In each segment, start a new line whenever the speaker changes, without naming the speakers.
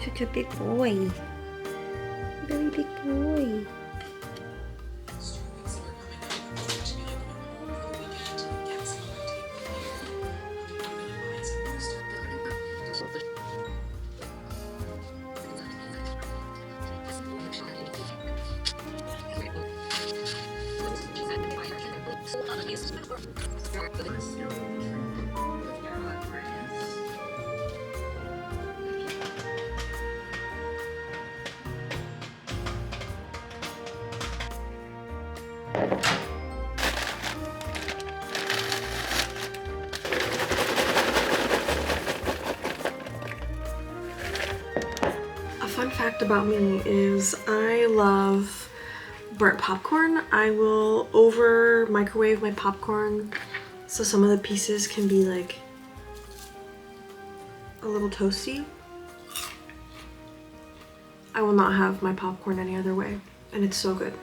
such a big boy. Very big boy. A fun fact about me is I love burnt popcorn. I will over microwave my popcorn so some of the pieces can be like a little toasty. I will not have my popcorn any other way, and it's so good.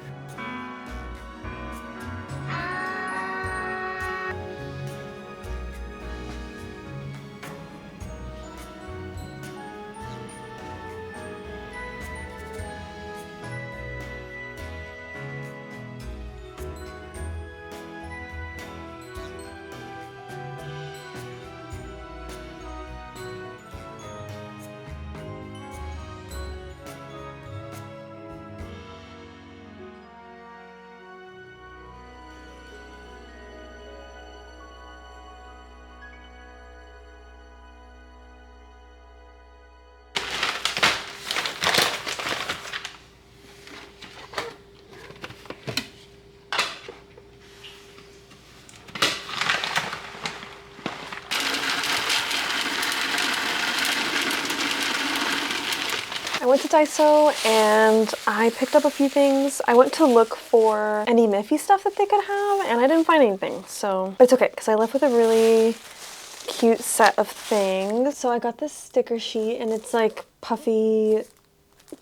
I went to Daiso and I picked up a few things. I went to look for any Miffy stuff that they could have and I didn't find anything, so but it's okay because I left with a really cute set of things. So I got this sticker sheet and it's like puffy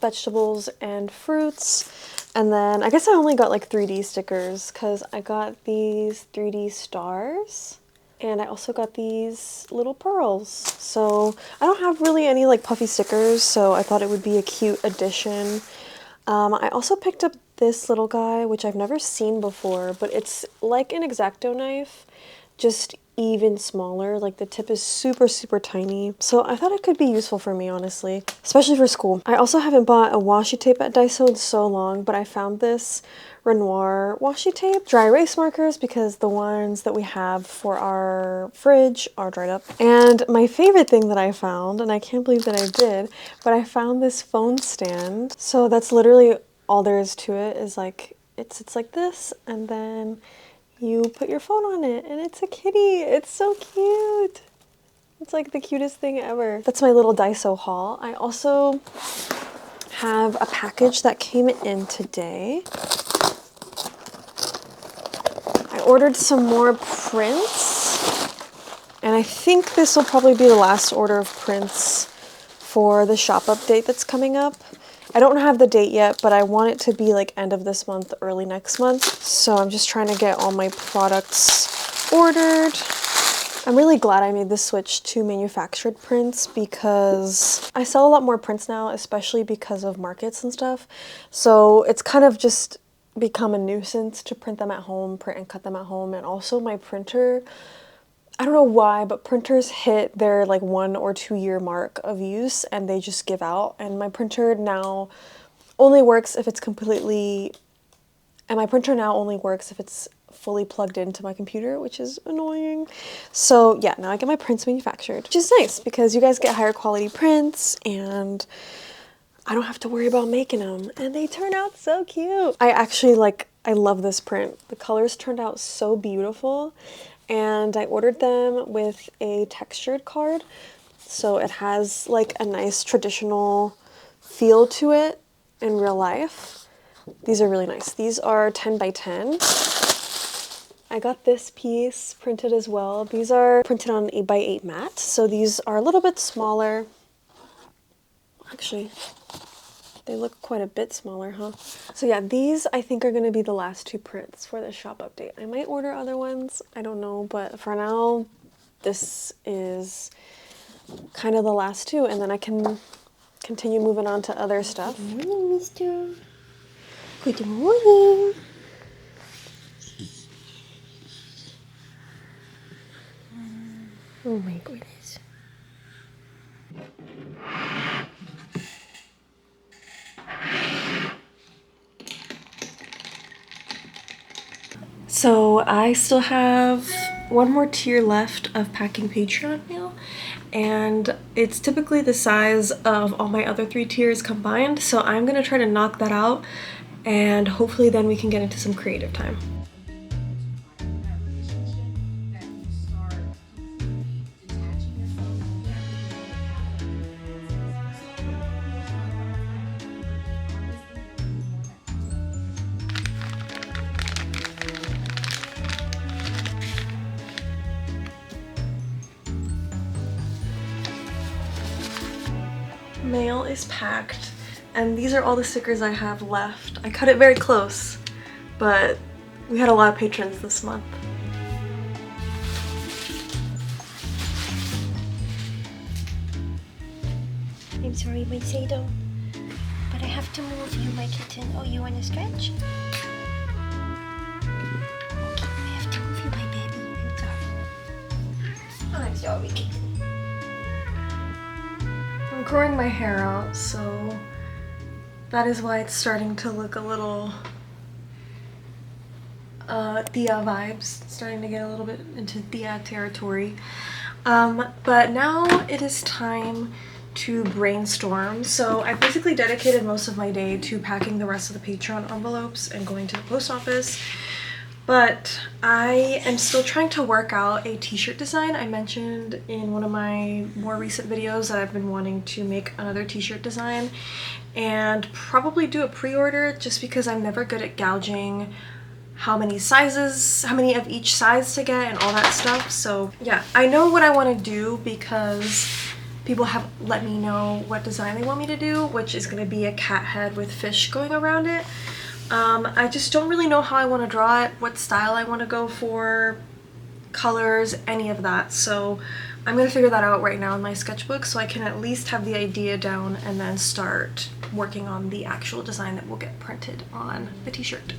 vegetables and fruits, and then I guess I only got like 3D stickers because I got these 3D stars. And I also got these little pearls. So I don't have really any like puffy stickers, so I thought it would be a cute addition. I also picked up this little guy, which I've never seen before, but it's like an X-Acto knife, just even smaller. Like the tip is super, super tiny. So I thought it could be useful for me, honestly, especially for school. I also haven't bought a washi tape at Daiso in so long, but I found this Renoir washi tape, dry erase markers, because the ones that we have for our fridge are dried up. And my favorite thing that I found, and I can't believe that I did, but I found this phone stand. So that's literally all there is to it, is like it's like this, and then you put your phone on it, and it's a kitty. It's so cute. It's like the cutest thing ever. That's my little Daiso haul. I also have a package that came in today. I ordered some more prints, and I think this will probably be the last order of prints for the shop update that's coming up. I don't have the date yet, but I want it to be like end of this month, early next month. So I'm just trying to get all my products ordered. I'm really glad I made the switch to manufactured prints because I sell a lot more prints now, especially because of markets and stuff. So it's kind of just become a nuisance to print them at home, print and cut them at home. And also my printer, I don't know why, but printers hit their like 1 or 2 year mark of use and they just give out. And my printer now only works if it's fully plugged into my computer, which is annoying. So yeah, now I get my prints manufactured, which is nice because you guys get higher quality prints and I don't have to worry about making them, and they turn out so cute. I love this print. The colors turned out so beautiful, and I ordered them with a textured card, so it has like a nice traditional feel to it in real life. These are really nice. These are 10 by 10. I got this piece printed as well. These are printed on 8 by 8 mat, so these are a little bit smaller. Actually, they look quite a bit smaller, huh? So yeah, these I think are going to be the last 2 prints for the shop update. I might order other ones, I don't know, but for now, this is kind of the last 2, and then I can continue moving on to other stuff.
Good morning, mister. Good morning. Oh my goodness.
So I still have one more tier left of packing Patreon mail, and it's typically the size of all my other 3 tiers combined, so I'm gonna try to knock that out, and hopefully then we can get into some creative time. Mail is packed, and these are all the stickers I have left. I cut it very close, but we had a lot of patrons this month.
I'm sorry, my Sado, but I have to move you, my kitten. Oh, you want to stretch? Okay, I have to move you, my baby. I'm sorry, kitten.
I'm growing my hair out, so that is why it's starting to look a little Thea vibes, starting to get a little bit into Thea territory. But now it is time to brainstorm. So I basically dedicated most of my day to packing the rest of the Patreon envelopes and going to the post office. But I am still trying to work out a t-shirt design. I mentioned in one of my more recent videos that I've been wanting to make another t-shirt design and probably do a pre-order, just because I'm never good at gouging how many sizes, how many of each size to get and all that stuff. So yeah, I know what I want to do because people have let me know what design they want me to do, which is going to be a cat head with fish going around it. I just don't really know how I want to draw it, what style I want to go for, colors, any of that. So I'm going to figure that out right now in my sketchbook so I can at least have the idea down and then start working on the actual design that will get printed on the t-shirt.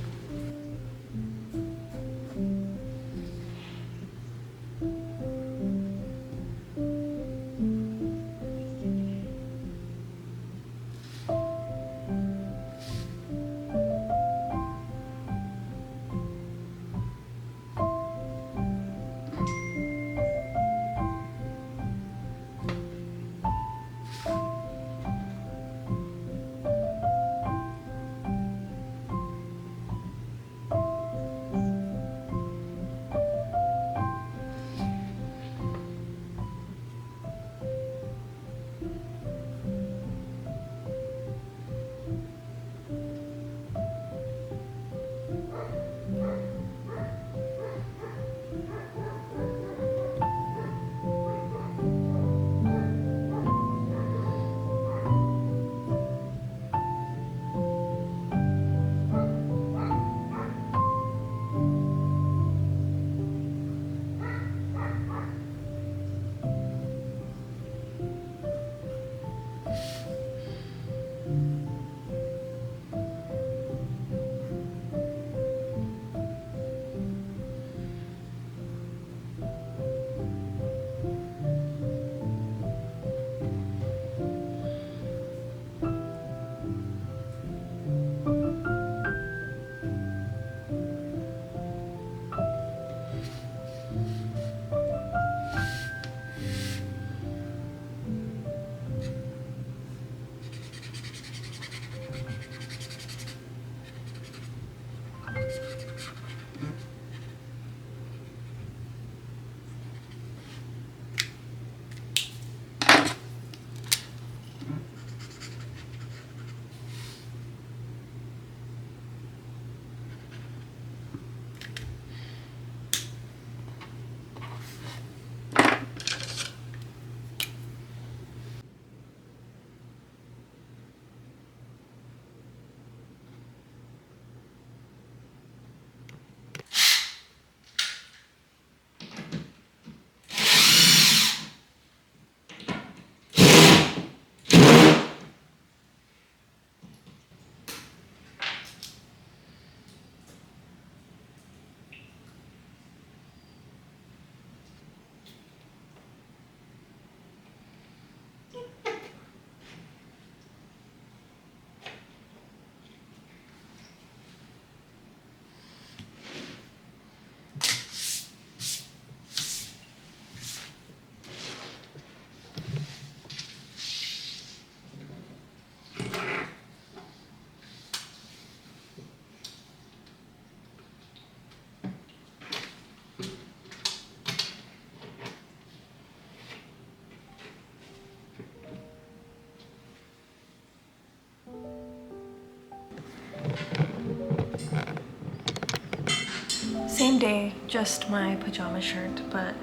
Same day, just my pajama shirt, but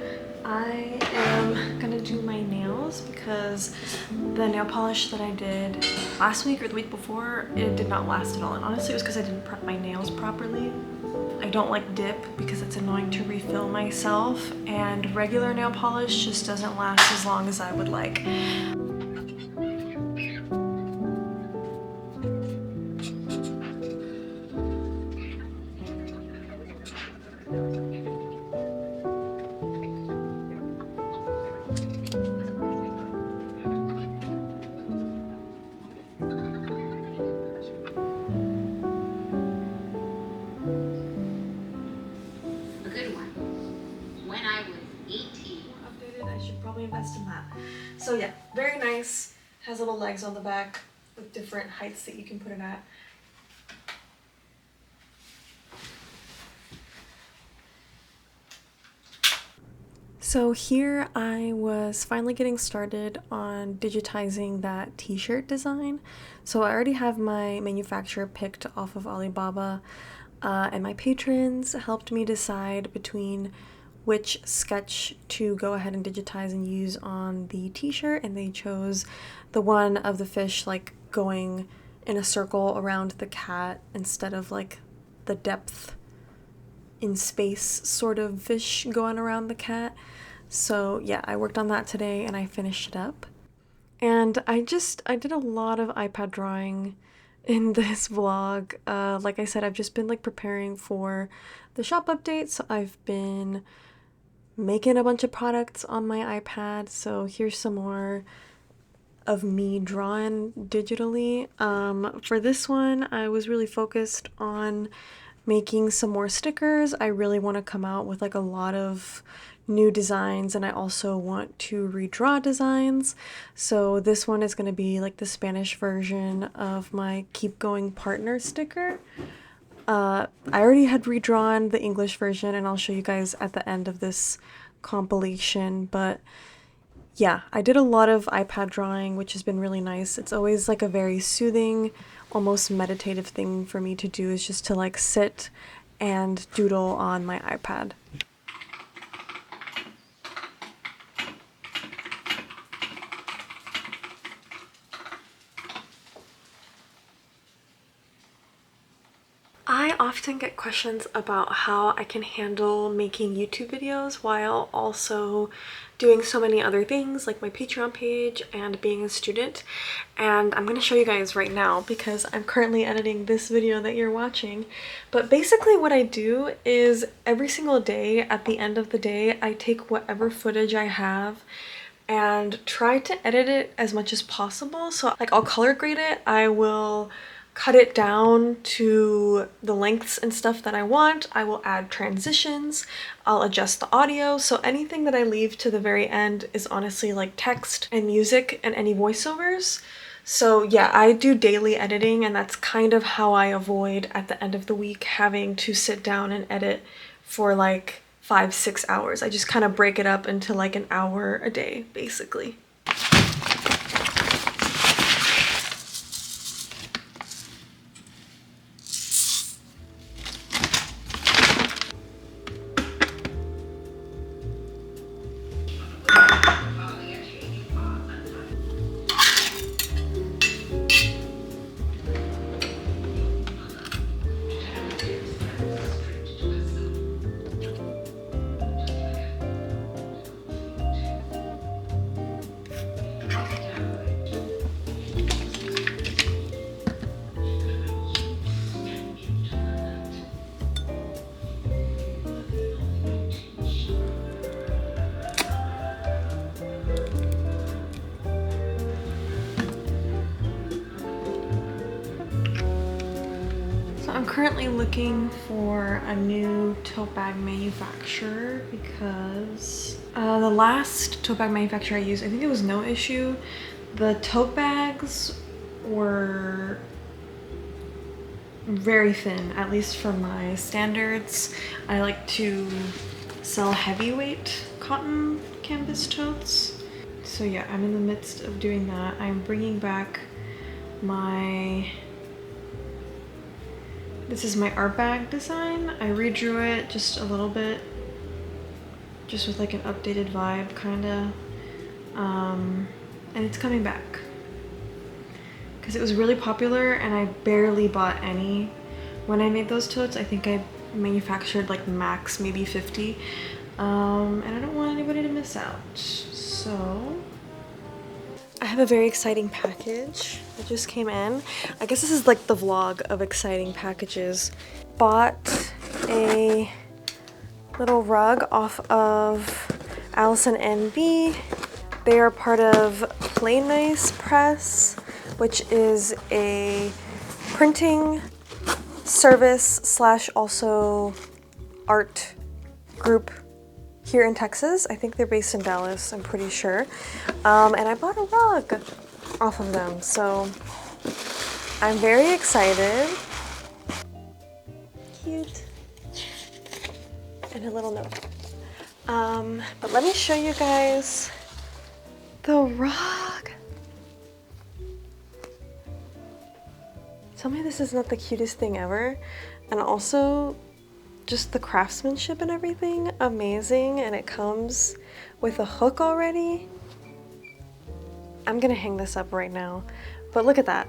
I am gonna do my nails because the nail polish that I did last week or the week before, it did not last at all. And honestly, it was because I didn't prep my nails properly. I don't like dip because it's annoying to refill myself, and regular nail polish just doesn't last as long as I would like. I should probably invest in that. So yeah, very nice. Has little legs on the back with different heights that you can put it at. So here I was finally getting started on digitizing that t-shirt design. So I already have my manufacturer picked off of Alibaba, and my patrons helped me decide between which sketch to go ahead and digitize and use on the t-shirt, and they chose the one of the fish like going in a circle around the cat instead of like the depth in space sort of fish going around the cat. So yeah, I worked on that today and I finished it up. And I did a lot of iPad drawing in this vlog. Like I said, I've just been like preparing for the shop update, so I've been making a bunch of products on my iPad. So here's some more of me drawing digitally. For this one, I was really focused on making some more stickers. I really want to come out with like a lot of new designs, and I also want to redraw designs. So this one is going to be like the Spanish version of my Keep Going Partner sticker. I already had redrawn the English version, and I'll show you guys at the end of this compilation, but yeah, I did a lot of iPad drawing, which has been really nice. It's always like a very soothing, almost meditative thing for me to do, is just to like sit and doodle on my iPad. I often get questions about how I can handle making YouTube videos while also doing so many other things like my Patreon page and being a student, and I'm going to show you guys right now because I'm currently editing this video that you're watching. But basically what I do is every single day at the end of the day I take whatever footage I have and try to edit it as much as possible. So like I'll color grade it, I will cut it down to the lengths and stuff that I want. I will add transitions, I'll adjust the audio, so anything that I leave to the very end is honestly like text and music and any voiceovers. So yeah, I do daily editing, and that's kind of how I avoid at the end of the week having to sit down and edit for like 5-6 hours. I just kind of break it up into like an hour a day, basically. I'm currently looking for a new tote bag manufacturer because the last tote bag manufacturer I used, I think it was No Issue. The tote bags were very thin, at least for my standards. I like to sell heavyweight cotton canvas totes. So yeah, I'm in the midst of doing that. I'm bringing back my This is my art bag design. I redrew it just a little bit, just with like an updated vibe kinda. And it's coming back. Because it was really popular and I barely bought any when I made those totes. I think I manufactured like max maybe 50. And I don't want anybody to miss out. So I have a very exciting package that just came in. I guess this is like the vlog of exciting packages. Bought a little rug off of Allison NB. They are part of Play Nice Press, which is a printing service slash also art group here in Texas. I think they're based in Dallas, I'm pretty sure. And I bought a rug off of them, so I'm very excited. Cute. And a little note. But let me show you guys the rug. Tell me this is not the cutest thing ever. And also, just the craftsmanship and everything, amazing. And it comes with a hook already. I'm gonna hang this up right now, but look at that.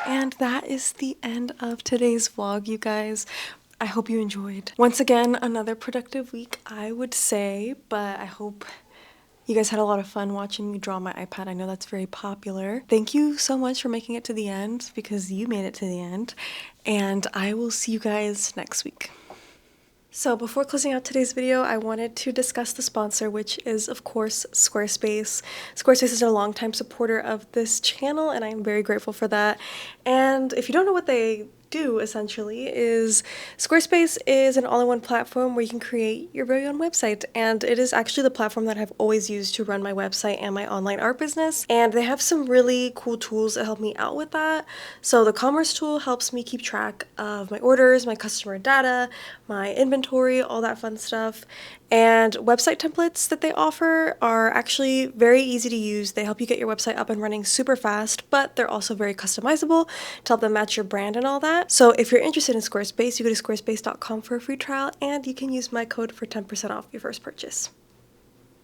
And that is the end of today's vlog, you guys. I hope you enjoyed. Once again, another productive week, I would say, but I hope you guys had a lot of fun watching me draw on my iPad. I know that's very popular. Thank you so much for making it to the end, because you made it to the end. And I will see you guys next week. So before closing out today's video, I wanted to discuss the sponsor, which is of course Squarespace. Squarespace is a longtime supporter of this channel and I'm very grateful for that. And if you don't know what they do essentially, is Squarespace is an all-in-one platform where you can create your very own website, and it is actually the platform that I've always used to run my website and my online art business, and they have some really cool tools that help me out with that. So the commerce tool helps me keep track of my orders, my customer data, my inventory, all that fun stuff. And website templates that they offer are actually very easy to use. They help you get your website up and running super fast, but they're also very customizable to help them match your brand and all that. So if you're interested in Squarespace, you go to squarespace.com for a free trial and you can use my code for 10% off your first purchase.